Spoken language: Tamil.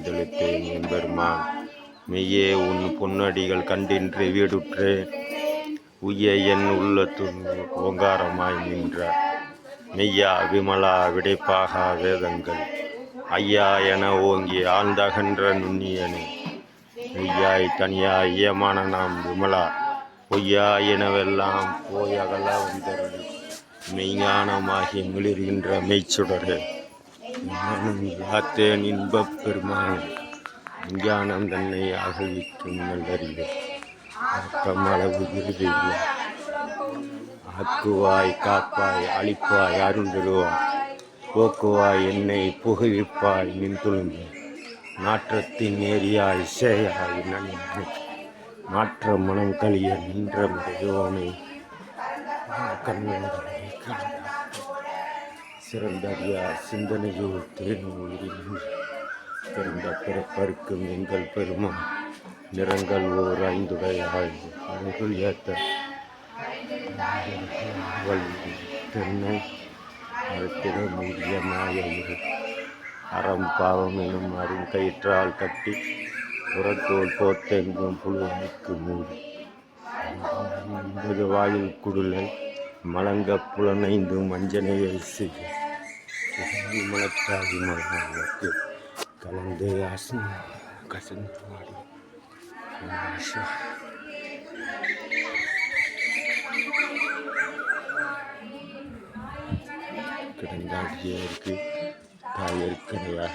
வந்தெழுத்தேன் எம்பெருமான். மெய்யே உன் பொன்னடிகள் கண்டின்று வீடுற்றேன். உய்ய என் உள்ளத்துள் ஓங்காரமாய் நின்ற மெய்யா விமலா விடைப்பாகா வேதங்கள் ஐயா என ஓங்கி ஆழ்ந்தகன்ற நுண்ணியனே. மெய்யாய் தனியாய் ஏமான நாம் விமலா பொய்யா எனவெல்லாம் போயகல வந்தருளி மெய்ஞானமாகி மிளிர்கின்ற மெய்ச்சுடரே. ஞானம் யாத்தேன் இன்பப் பெருமான் விஞ்ஞானம் தன்னை அகழ்விக்கும் நல்லறிவு ஆக்கமளவு இறுதியில் ஆக்குவாய் காப்பாய் அழிப்பாய் அருள்தருவாய் போக்குவாய் என்னை புகுவிப்பாய் நின் துளும்பு நாற்றத்தின் ஏரியாய் சேயாய் நன்மை மாற்ற மனம் கழிய நின்ற மிருகோனை கண்ணோடனை சிறந்தறியா சிந்தனையோர் தேனூரில் பிறந்த பிறப்பருக்கும் எங்கள் பெருமான் நிறங்கள் ஓர் ஐந்துடையாய் அருள் ஏத்த தென்னை அறுத்திட மூடிய மாயிரு அறம் பாவம் எனும் அருங்கயிற்றால் கட்டி புறத்தோல் போத்தெங்கும் புழுவனுக்கு மூடி 9 வாயில் குடுலை மலங்க புலனைந்து மஞ்சனையை செய்ய மலத்தாகி மலங்களுக்கு கலந்து கசந்து வாடி கிடந்தாடியருக்கு தாயற்கனையாக